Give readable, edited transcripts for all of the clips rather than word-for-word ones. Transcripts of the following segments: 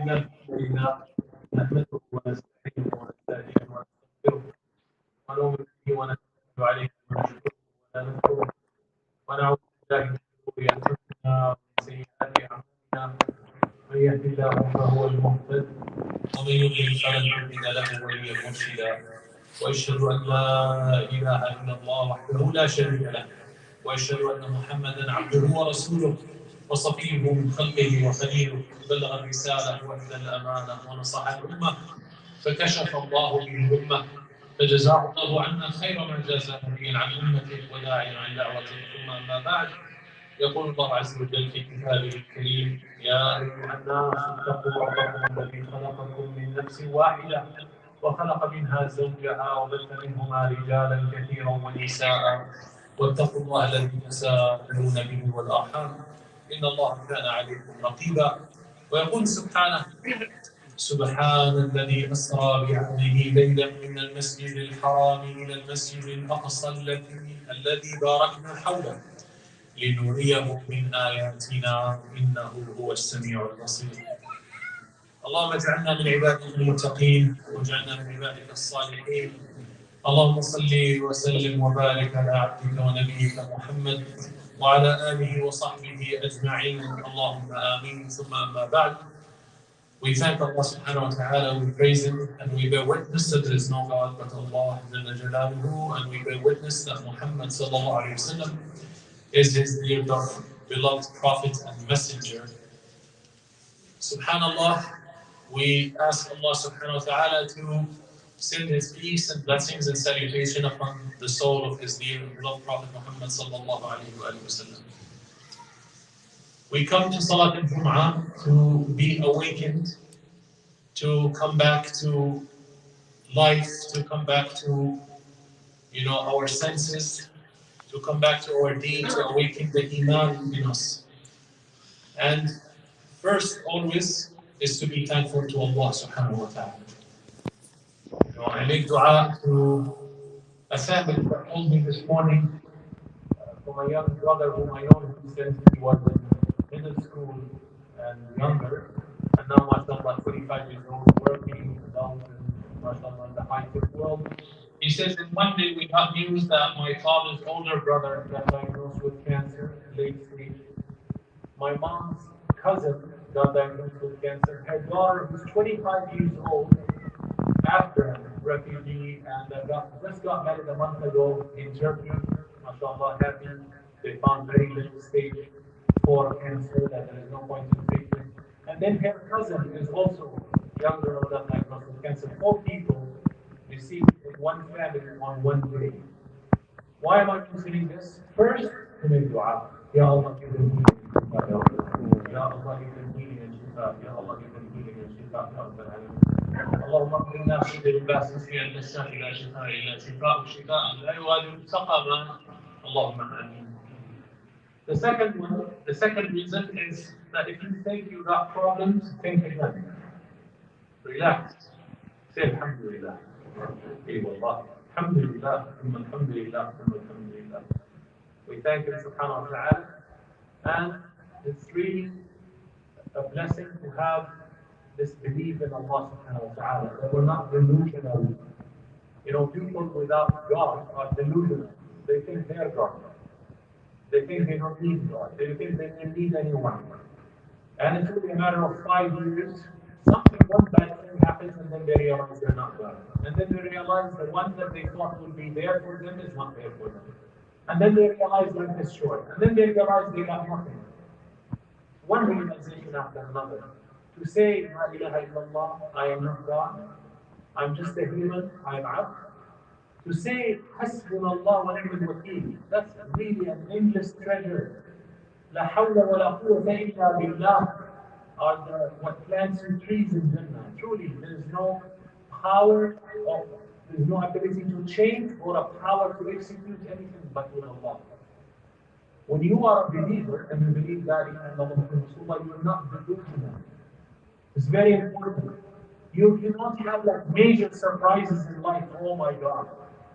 إن الحمد لله نحمده ونستعينه ونستهديه ونستغفره ونؤمن به ونتوكل عليه ونشكره ونذكره ونعوذ بالله من شرور أنفسنا ومن سيئات أعمالنا من يهد الله فهو المهتد ومن يضلل فلن تجد له وليا مرشدا وأشهد أن لا إله إلا الله وحده لا شريك له وأشهد أن محمدا عبده ورسوله وصفيه من خلقه وخليله بلغ الرسالة وأدى الأمانة ونصح الأمة فكشف الله به الأمة فجزاه الله عنا خير ما جازى نبيا عن أمته وداعيا عن دعوته ثم أما بعد يقول الله عز وجل في كتابه الكريم يا أيها الناس اتقوا ربكم الذي خلقكم من نفس واحدة وخلق منها زوجها وبث منهما رجالا كثيرا ونساء واتقوا الله الذي تساءلون به والأرحام إن الله كان عليكم رقيبا ويقول سبحانه سبحان الذي أسرى بعبده ليلا من المسجد الحرام إلى المسجد الأقصى الذي باركنا حوله لنريه من آياتنا إنه هو السميع البصير. اللهم اجعلنا من عبادك المتقين واجعلنا من عبادك الصالحين. اللهم صل وسلم وبارك على عبدك ونبيك محمد وعلى آله وصحبه أجمعين. اللهم آمين. ثم أما بعد. We thank Allah subhanahu wa ta'ala, we praise Him, and we bear witness that there is no God but Allah Jalla Jalaluhu, and we bear witness that Muhammad sallallahu alayhi wa sallam is His dear beloved Prophet and Messenger. Subhanallah, we ask Allah subhanahu wa ta'ala to send His peace and blessings and salutation upon the soul of His dear beloved Prophet Muhammad sallallahu alayhi wa sallam. We come to Salat al-Jum'ah to be awakened, to come back to life, to come back to, our senses, to come back to our deen, to awaken the iman in us. And first, always, is to be thankful to Allah subhanahu wa ta'ala. I make dua to a family that told me this morning, from a young brother whom I know, who said he was in middle school and younger, and now, mashallah, 25 years old, working, adult, and mashallah, in the high-tech world. He says that one day we got news that my father's older brother got diagnosed with cancer, late stage. My mom's cousin got diagnosed with cancer. Her daughter, who's 25 years old, after refugee, and just got married a month ago in Turkey. MashaAllah, happy. They found very little stage 4 cancer that there is no point in treatment. And then her cousin is also younger or got diagnosed with cancer. 4 people received in one family on one day. Why am I considering this? First, to make dua. Ya Allah, give them healing. Ya Allah, give them healing and shifa. Ya Allah, give them healing and shifa. Ya Rabbal Alamin. اللهم اغفر لنا في الباس في النساء لا شفاء الا شفاء شفاء لا يغادر سقما اللهم امين. The second reason is that if you think you got problems, think again. Relax. Say Alhamdulillah. Alhamdulillah. Alhamdulillah. Alhamdulillah. We thank Him subhanahu wa ta'ala, and it's really a blessing to have this belief in Allah subhanahu wa ta'ala, that we're not delusional. People without God are delusional. They think they're God. They think they don't need God. They think they don't need anyone. And it's really a matter of 5 years. One bad thing happens, and then they realize they're not God. And then they realize the one that they thought would be there for them is not there for them. And then they realize life is short. And then they realize they got nothing. One realization after another. To say, La ilaha illallah, I am not God, I'm just a human, I'm abd. To say, Hasbunallah wa ni'mal wakeel, that's really an endless treasure. La hawla wa la quwwata illa billah are what plants and trees in Jannah. Truly, there is no power, there's no ability to change or a power to execute anything but with Allah. When you are a believer and you believe La ilaha illallah, you're not delusional. It's very important. You cannot have major surprises in life. Oh my God.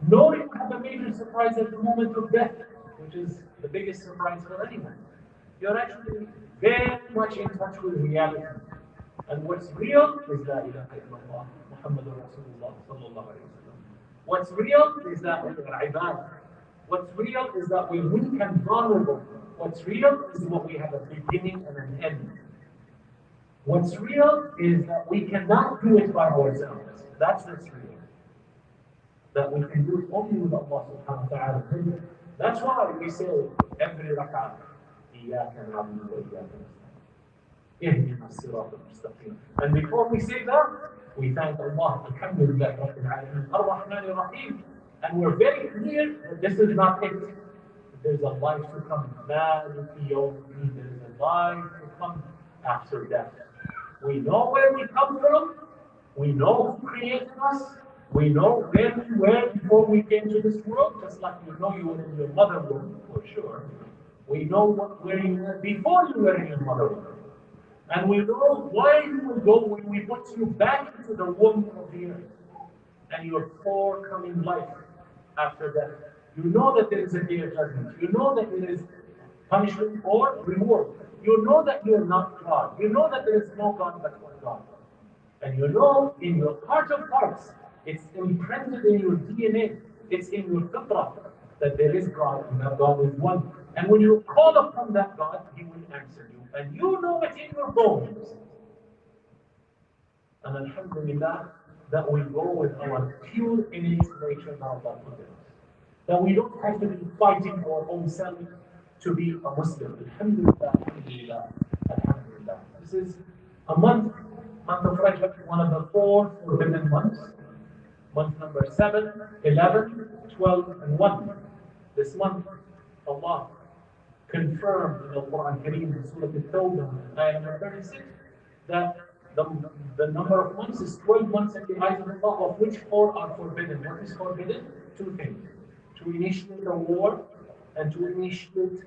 No, you have a major surprise at the moment of death, which is the biggest surprise for anyone. You're actually very much in touch with reality. And what's real is La ilaha illallah, Muhammadur Rasulullah sallallahu alayhi wa sallam. What's real is that we are ibadah. What's real is that we're weak and vulnerable. What's real is what we have a beginning and an end. What's real is that we cannot do it by ourselves. That's what's real. That we can do it only with Allah subhanahu wa ta'ala. That's why we say every rak'ah, إِيَّاكَ نَعْبُدُ وَإِيَّاكَ نَسْتَعِينُ اهْدِنَا الصِّرَاطَ الْمُسْتَقِيمَ. And before we say that, we thank Allah, Alhamdulillah, Rabbil Alameen, Ar-Rahman Ar-Rahim. And we're very clear that this is not it. There's a life to come. Maliki Yawmi, there's a life to come after death. We know where we come from. We know who created us. We know where we were before we came to this world, just like you know you were in your mother womb, for sure. We know where you were before you were in your mother womb. And we know where you will go when we put you back into the womb of the earth. And your forthcoming life after death. You know that there is a day of judgment. You know that there is punishment or reward. You know that you are not God. You know that there is no God but one God. And you know in your heart of hearts, it's imprinted in your DNA, it's in your fitrah, that there is God and that God is one. And when you call upon that God, He will answer you. And you know it in your bones. And alhamdulillah, that we go with our pure innate nature that Allah put in us. That we don't have to be fighting our own self to be a Muslim. Alhamdulillah, alhamdulillah, alhamdulillah. This is a month of Rajab, one of the 4 forbidden months. Month number 7, 11, 12, and 1. This month, Allah confirmed in the Quran Kareem in Surah Al-Tawbah, ayah number 36, that the number of months is 12 months in the eyes of Allah, of which 4 are forbidden. What is forbidden? 2 things. To initiate a war and to initiate,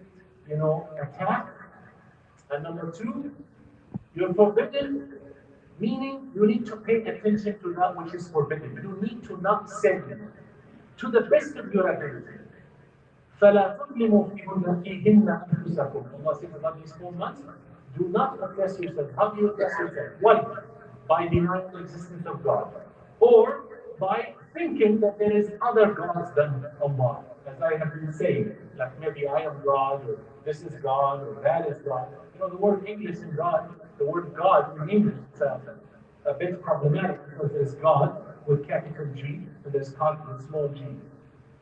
attack. And number 2, you're forbidden, meaning you need to pay attention to that which is forbidden. You need to not sin to the best of your ability. فَلَا تُظْلِمُوا فِيهِنَّ أَنفُسَكُمْ. Allah says about these 4 months, do not oppress yourself. How do you oppress yourself? One, by denying the existence of God. Or by thinking that there is other gods than Allah. As I have been saying, like maybe I am God, or this is God, or that is God. The word English in God, the word God in English is a bit problematic because there's God with capital G and there's God with small g.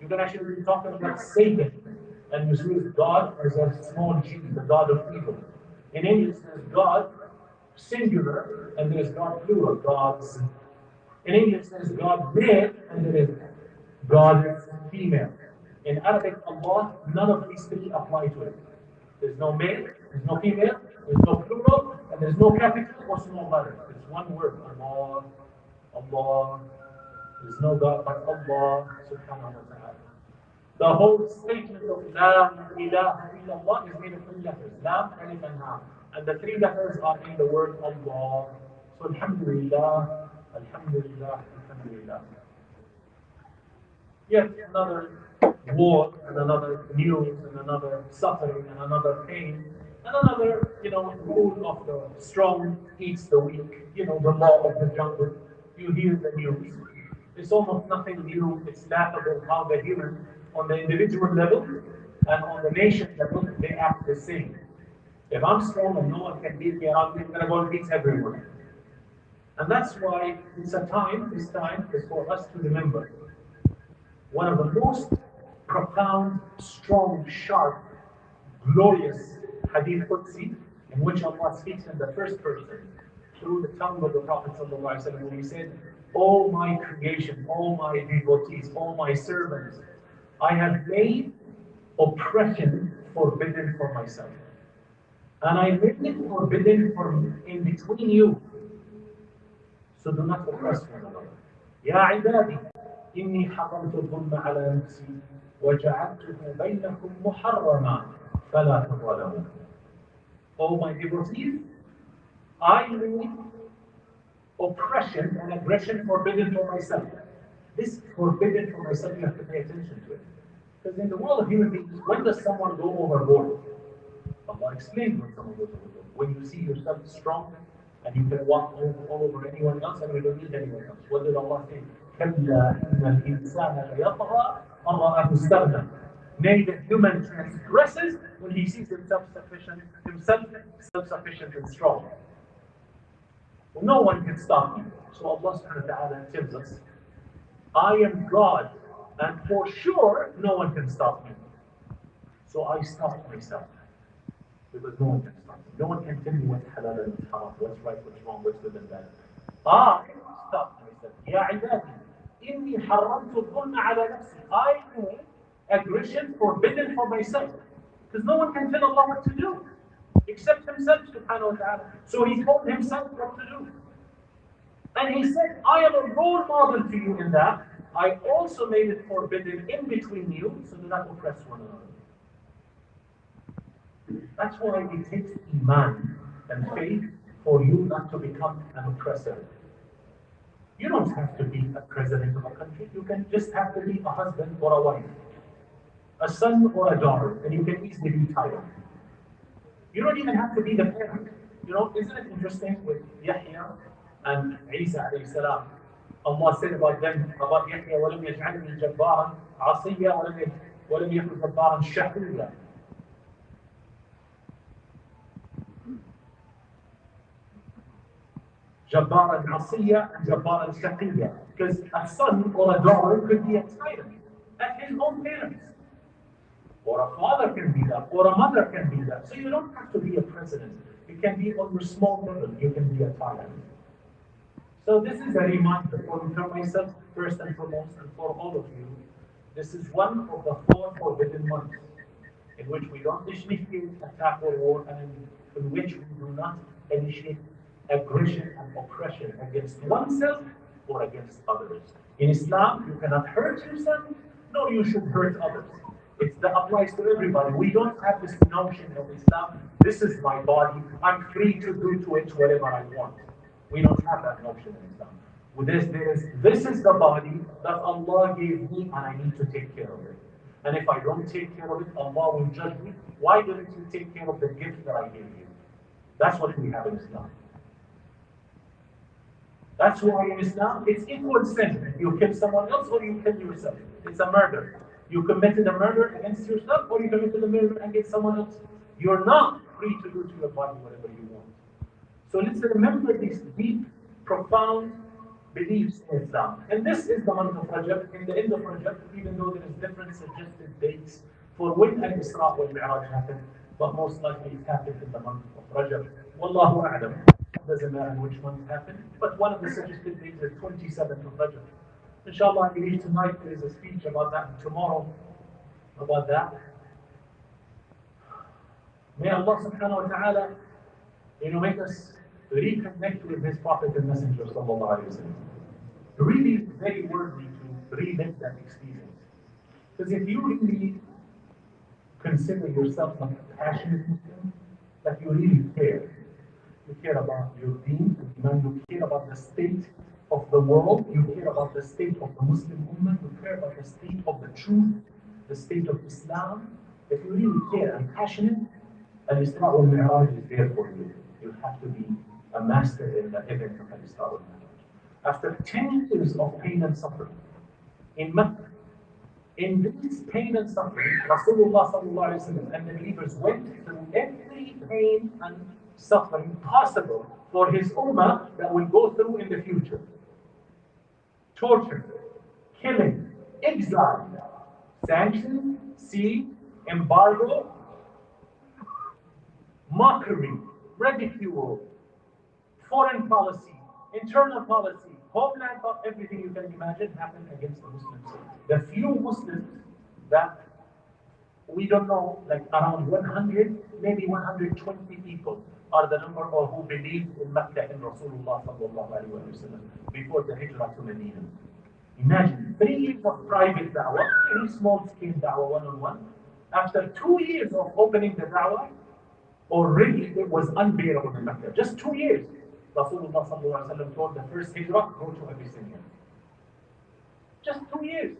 You can actually be talking about Satan and you use God as a small g, the God of evil. In English, there's God singular and there's God plural, gods. In English, there's God male and there is God female. In Arabic, Allah, none of these 3 apply to it. There's no male, there's no female, there's no plural, and there's no capital or small letter. It's one word, Allah, Allah. There's no God but Allah subhanahu wa ta'ala. The whole statement of La ilaha illallah is made of 3 letters, Lam, Alif, and Ha. And the 3 letters are in the word Allah. So alhamdulillah, alhamdulillah, alhamdulillah. Yet another war and another news and another suffering and another pain and another, rule of the strong eats the weak, the law of the jungle. You hear the news. It's almost nothing new. It's laughable how the human, on the individual level and on the nation level, they act the same. If I'm strong and no one can beat me around, I'm going to go and beat everyone. And that's why this time is for us to remember. One of the most profound, strong, sharp, glorious Hadith Qudsi, in which Allah speaks in the first person through the tongue of the Prophet ﷺ, when he said, "O my creation, O my devotees, O my servants, I have made oppression forbidden for myself. And I made it forbidden from in between you. So do not oppress one another. Ya عبادي إني حرمت الظلم على نفسي وجعلته بينكم محرما فلا تظلموا. O my devotees, I made oppression and aggression forbidden for myself. This forbidden for myself, you have to pay attention to it. Because in the world of human beings, when does someone go overboard? Allah explains when someone goes overboard. When you see yourself strong And you can walk all over anyone else and you don't need anyone else. What did Allah say? كَلَّا إِنَّ الْإِنسَانَ لَيَطْغَى أَنْ رَآهُ اسْتَغْنَى. Nay, the human transgresses when he sees himself self-sufficient and strong. Well, no one can stop you. So Allah subhanahu wa ta'ala tells us, I am God, and for sure no one can stop me. So I stopped myself. Because no one can stop me. No one can tell me what's halal and what's haram, what's right, what's wrong, what's good and bad. I stopped myself. يا عبادي إني حرمت الظلم على نفسي. I made aggression forbidden for myself. Because no one can tell Allah what to do except himself subhanahu wa ta'ala. So he told himself what to do. And he said, I am a role model to you in that. I also made it forbidden in between you so do not oppress one another. That's why it takes iman and faith for you not to become an oppressor. You don't have to be a president of a country. You can just have to be a husband or a wife, a son or a daughter, and you can easily be tired. You don't even have to be the parent. You know, isn't it interesting with Yahya and Isa alayhi salam? Allah said about them, about Yahya, وَلَمْ يَجْعَلْنِي جَبَّارًا عَصِيًّا وَلَمْ يَكُنْ جَبَّارًا شَقِيًّا. Jabbaran Asiya and Jabbaran Shaqiya. Because a son or a daughter could be a tyrant at his own parents. Or a father can be that, or a mother can be that. So you don't have to be a president. You can be on your small level, you can be a tyrant. So this is a reminder for myself first and foremost, and for all of you. This is one of the 4 forbidden months in which we don't initiate attack or war, and in which we do not initiate aggression and oppression against oneself or against others. In Islam, you cannot hurt yourself, nor you should hurt others. That applies to everybody. We don't have this notion of Islam, this is my body, I'm free to do to it whatever I want. We don't have that notion in Islam. This is the body that Allah gave me and I need to take care of it. And if I don't take care of it, Allah will judge me. Why didn't you take care of the gift that I gave you? That's what we have in Islam. That's why in Islam, it's equal sin. You kill someone else or you kill yourself. It's a murder. You committed a murder against yourself or you committed a murder against someone else. You're not free to do to your body whatever you want. So let's remember these deep, profound beliefs in Islam. And this is the month of Rajab. In the end of Rajab, even though there is different suggested dates for when Al-Isra wal Mi'raj happened, but most likely it happened in the month of Rajab. Wallahu a'lam. Doesn't matter which month it happened, but one of the suggested dates is 27th of Rajab. Inshallah, I believe tonight there is a speech about that, and tomorrow about that. May Allah subhanahu wa ta'ala, make us reconnect with His Prophet and Messenger sallallahu alayhi wa sallam. Really very worthy to relive that experience. Because if you really consider yourself like a passionate Muslim, that you really care. You care about your deen, you care about the state of the world, you care about the state of the Muslim Ummah, you care about the state of the truth, the state of Islam. If you really care and passionate, Al-Isra wal Mi'raj is there for you. You have to be a master in the event of Al-Isra wal Mi'raj. After 10 years of pain and suffering in Mecca, in this pain and suffering, Rasulullah sallallahu alayhi wa sallam and the believers went through every pain and suffering possible for his ummah that will go through in the future. Torture, killing, exile, sanctions, siege, embargo, mockery, ridicule, foreign policy, internal policy, homeland policy, everything you can imagine happened against the Muslims. The few Muslims that we don't know, like around 100, maybe 120 people are the number of who believed in Mecca in Rasulullah sallallahu alayhi wa sallam before the Hijrah to Medina. Imagine 3 years of private da'wah, very small scale da'wah one-on-one. After 2 years of opening the da'wah, already it was unbearable in Mecca. Just 2 years. Rasulullah sallallahu alayhi wa sallam told the first Hijrah, go to Abyssinia. Just 2 years.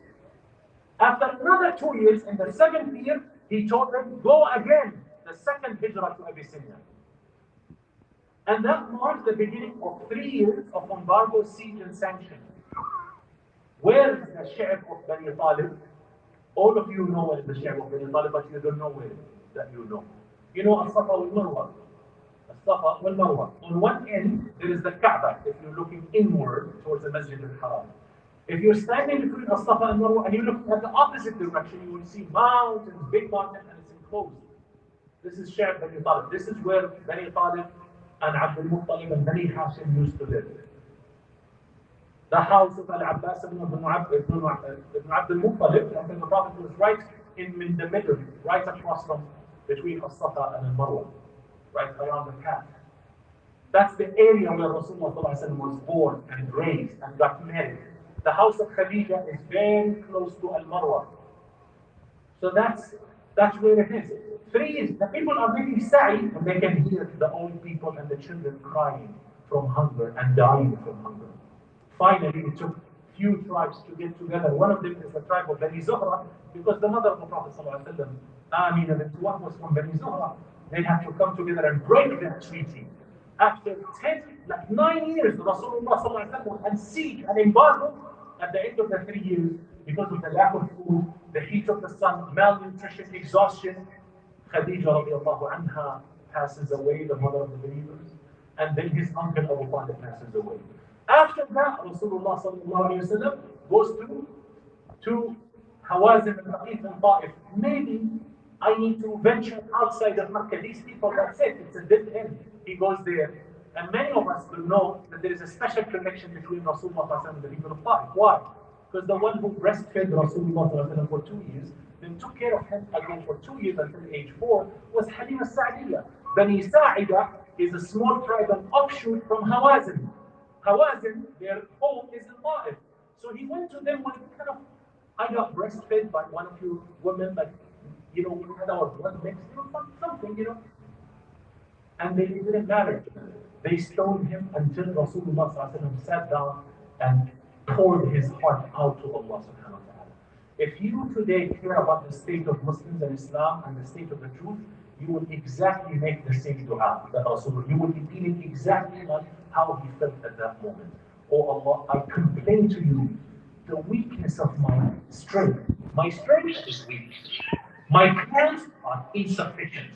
After another 2 years, in the 7th year, he told them, go again, the second Hijrah to Abyssinia. And that marks the beginning of 3 years of embargo, siege, and sanction. Where is the Shaykh of Bani Talib? All of you know what is the Shaykh of Bani Talib, but you don't know where it is that you know. You know As-Safa wal Marwa. As-Safa wal Marwa. On one end, there is the Kaaba, if you're looking inward towards the Masjid al-Haram. If you're standing between As-Safa and Marwa and you look at the opposite direction, you will see mountains, big mountains, and it's enclosed. This is Shaykh Bani Talib. This is where Bani Talib and Abdul Muttalib and Bani Hashim used to live. The house of Al-Abbas ibn Abdul Muttalib, and the Prophet was right in the middle, right across from between As-Safa and Al-Marwa, right around the path. That's the area where Rasulullah was born and raised and got married. The house of Khadija is very close to Al-Marwa. So that's where it is. 3 years, the people are making sa'i and they can hear the old people and the children crying from hunger and dying from hunger. Finally, it took few tribes to get together. One of them is the tribe of Bani Zuhra, because the mother of the Prophet ﷺ, Amina bint Wahb, was from Bani Zuhra. They had to come together and break that treaty. After 9 years, Rasulullah ﷺ was on siege and embargo. At the end of the 3 years, because of the lack of food, the heat of the sun, malnutrition, exhaustion, Khadija radiallahu anha passes away, the mother of the believers, and then his uncle Abu Talib passes away. After that, Rasulullah sallallahu alayhi wa sallam goes to Hawazin and Raqif and Ta'if. Maybe I need to venture outside of Makkah. These people, that's it, it's a dead end. He goes there. And many of us will know that there is a special connection between Rasulullah and the people of Ta'if. Why? Because the one who breastfed Rasulullah for 2 years, then took care of him again for 2 years until age 4, was Halima Sa'diyah. Bani Sa'ida is a small tribe, an offshoot from Hawazin. Hawazin, their home is in Ta'if. So he went to them with kind of, I got breastfed by one of you women, like, we had our blood mixed, something. And they didn't matter. They stoned him until Rasulullah sat down and poured his heart out to Allah subhanahu wa ta'ala. If you today care about the state of Muslims and Islam and the state of the truth, you will exactly make the same dua that Rasulullah. You will be feeling exactly like how he felt at that moment. Oh Allah, I complain to you the weakness of my strength. My strength is weak. My plans are insufficient.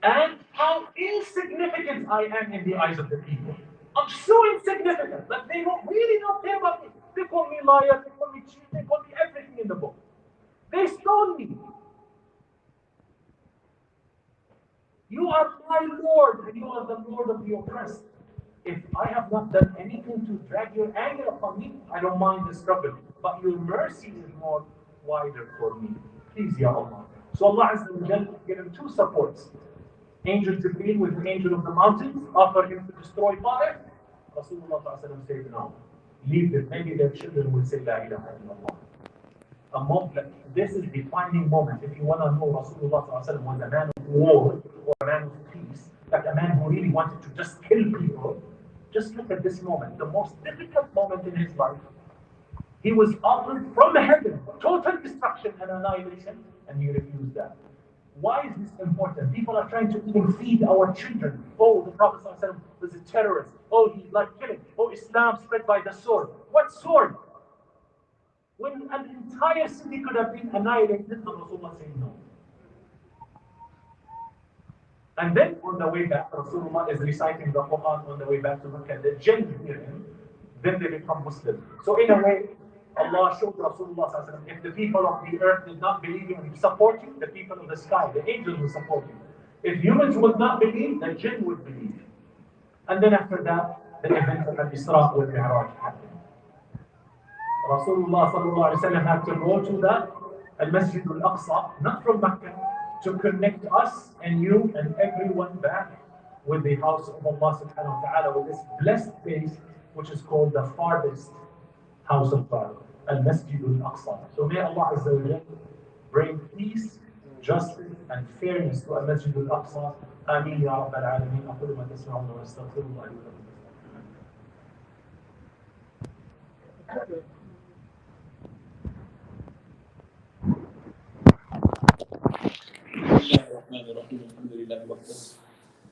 And how insignificant I am in the eyes of the people. I'm so insignificant that they really don't care about me. They call me liar, they call me cheat, they call me everything in the book. They stone me. You are my Lord, and you are the Lord of the oppressed. If I have not done anything to drag your anger upon me, I don't mind the struggle. But your mercy is more wider for me. Please, Ya Allah. So Allah Azza wa Jal gave him 2 supports. Angel Jibreel with the angel of the mountains offered him to destroy Ta'if. Rasulullah said, no, leave them. Maybe their children will say, La ilaha illallah. This is the defining moment. If you want to know Rasulullah was a man of war or a man of peace, like a man who really wanted to just kill people, just look at this moment, the most difficult moment in his life. He was offered from heaven total destruction and annihilation, and he refused that. Why is this important? People are trying to even feed our children. Oh, the Prophet ﷺ was a terrorist. Oh, he liked killing. Oh, Islam spread by the sword. What sword? When an entire city could have been annihilated, and Rasulullah said no. And then on the way back, Rasulullah is reciting the Quran on the way back to Mecca. The jinn hear him, then they become Muslim. So in a way, Allah showed Rasulullah, if the people of the earth did not believe you and support you, the people of the sky, the angels will support you. If humans would not believe, the jinn would believe. And then after that, the event of Al-Isra wal Mi'raj happened. Rasulullah had to go to the Al-Masjid Al-Aqsa, not from Mecca, to connect us and you and everyone back with the house of Allah subhanahu wa ta'ala, with this blessed place, which is called the farthest house of God, Al-Masjid Al-Aqsa. So may Allah Azza wa Jalla bring peace, justice, and fairness to Al-Masjid Al-Aqsa. Ameen ya Rabbal Alameen. أقول ما تسمعون وأستغفر الله لي ولكم. بسم الله الرحمن الرحيم. الحمد لله وحده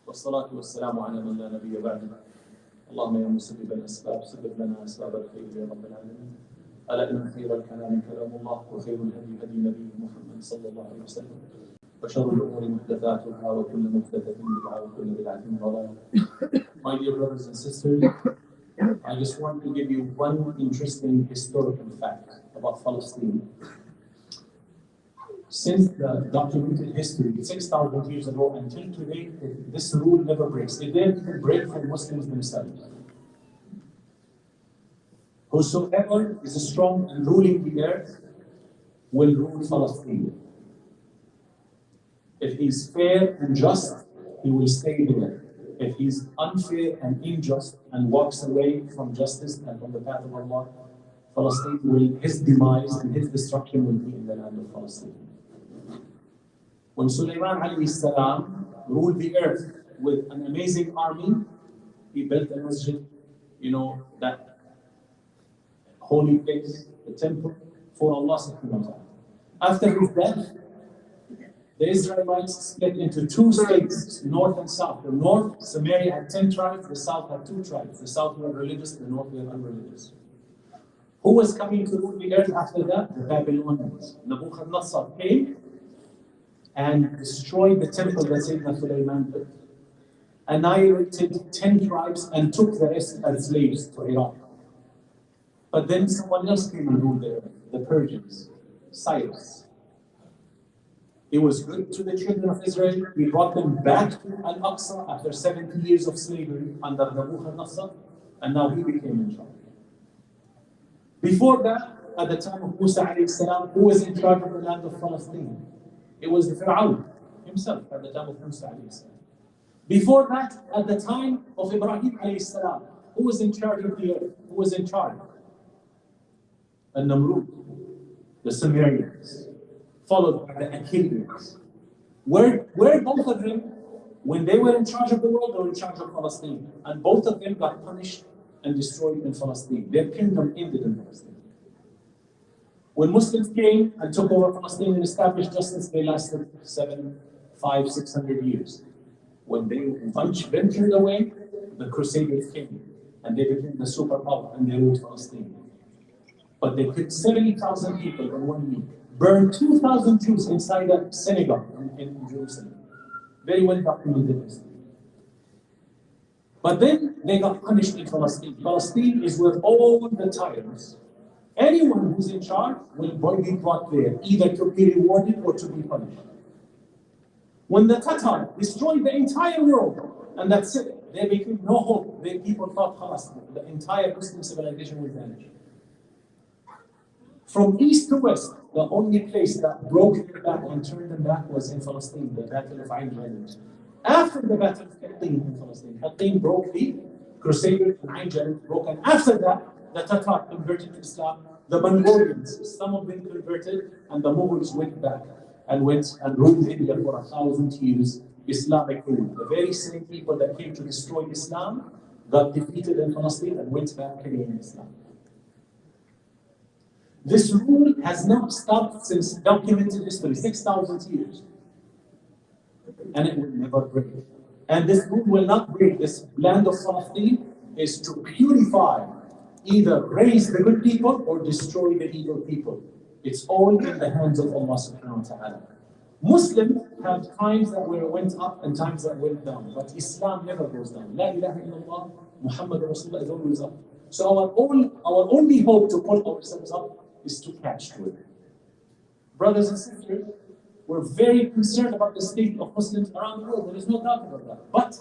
والصلاة والسلام على من لا نبي بعده. اللهم يا مسبب الأسباب سبب لنا أسباب الخير يا رب العالمين. ألا إن خير الكلام كلام الله وخير الهدي هدي نبي محمد صلى الله عليه وسلم وشر الأمور محدثاتها وكل محدثة بدعة وكل بدعة ضلالة. My dear brothers and sisters, I just want to give you one interesting historical fact about Palestine. Since the documented history, 6,000 years ago until today, this rule never breaks. It didn't even break for Muslims themselves. Whosoever is strong and ruling the earth will rule Palestine. If he's fair and just, he will stay there. If he's unfair and unjust and walks away from justice and from the path of Allah, Palestine will, his demise and his destruction will be in the land of Palestine. When Sulaiman alayhi salam ruled the earth with an amazing army, he built a masjid, that holy place, the temple for Allah subhanahu wa ta'ala. After his death, the Israelites split into two states, north and south. The north, Samaria had 10 tribes, the south had 2 tribes. The south were religious, the north were unreligious. Who was coming to rule the earth after that? The Babylonians. Nebuchadnezzar came and destroyed the temple that Sayyidina Sulaiman built, annihilated 10 tribes and took the rest as slaves to Iraq. But then someone else came and ruled the earth, the Persians, Cyrus. He was good to the children of Israel. He brought them back to Al-Aqsa after 70 years of slavery under Nebuchadnezzar, and now he became in charge. Before that, at the time of Musa alayhi salam, who was in charge of the land of Palestine? It was the Fir'aun himself at the time of Musa alayhi salam. Before that, at the time of Ibrahim alayhi salam, who was in charge of the earth? Who was in charge? An-Namrud, the Sumerians, followed by the Akkadians. Where both of them, when they were in charge of the world, they were in charge of Palestine. And both of them got punished and destroyed in Palestine. Their kingdom ended in Palestine. When Muslims came and took over Palestine and established justice, they lasted 600 years. When they ventured away, the Crusaders came and they became the superpower and they ruled Palestine. But they killed 70,000 people in 1 week, burned 2,000 Jews inside a synagogue in Jerusalem. Very well documented history. But then they got punished in Palestine. Palestine is where all the tyrants, anyone who's in charge, will be brought there, either to be rewarded or to be punished. When the Tatar destroyed the entire world, and that's it, there became no hope. The people thought, "Khalas, the entire Muslim civilization will vanish." From east to west, the only place that broke their back and turned them back was in Palestine, the Battle of Ain Jalut. After the Battle of Hattin in Palestine, Hattin broke the Crusaders and Ain Jalut broke, and after that, the Tatar converted to Islam. The Mongolians, some of them converted, and the Mughals went back and ruled India for 1,000 years, Islamic rule. The very same people that came to destroy Islam got defeated in Palestine and went back carrying Islam. This rule has not stopped since documented history, 6,000 years. And it will never break. And this rule will not break. This land of Palestine is to purify, either raise the good people or destroy the evil people. It's all in the hands of Allah subhanahu wa ta'ala. Muslims have times that went up and times that went down, but Islam never goes down. La ilaha illallah, Muhammad Rasulullah is always up. So our only hope to pull ourselves up is to catch to it. Brothers and sisters, we're very concerned about the state of Muslims around the world. There is no doubt about that. But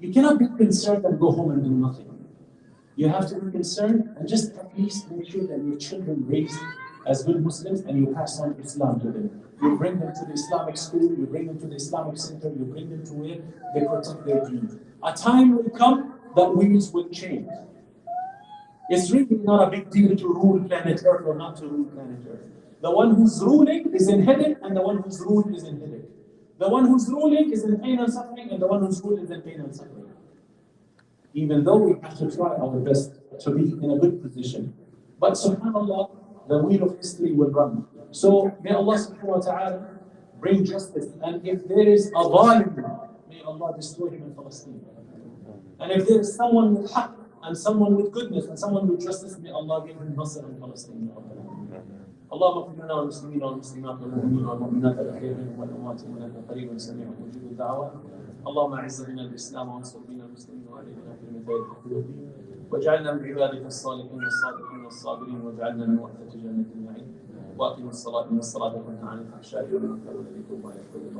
you cannot be concerned and go home and do nothing. You have to be concerned and just at least make sure that your children raised as good Muslims and you pass on Islam to them. You bring them to the Islamic school, you bring them to the Islamic center, you bring them to where they protect their dreams. A time will come that wheels will change. It's really not a big deal to rule planet Earth or not to rule planet Earth. The one who's ruling is in heaven and the one who's ruled is in heaven. The one who's ruling is in pain and suffering and the one who's ruled is in pain and suffering. Even though we have to try our best to be in a good position. But subhanAllah, the wheel of history will run. So may Allah subhanahu wa ta'ala bring justice. And if there is a zalim, may Allah destroy him in Palestine. And if there is someone with haqq, and someone with goodness, and someone with justice, may Allah give him nasr in Palestine. اللهم اغفر لنا والمسلمين والمسلمات والمؤمنين والمؤمنات الاحياء منهم والاموات انك قريب سميع مجيب الدعوات. اللهم اعز بنا الاسلام وانصر بنا المسلمين واهلنا في المجاهد الدين، واجعلنا من عبادك الصالحين الصادقين الصابرين، واجعلنا من ورثة جنة النعيم. واقم الصلاة ان الصلاة تنهى عن الفحشاء والمنكر والبغي والعدل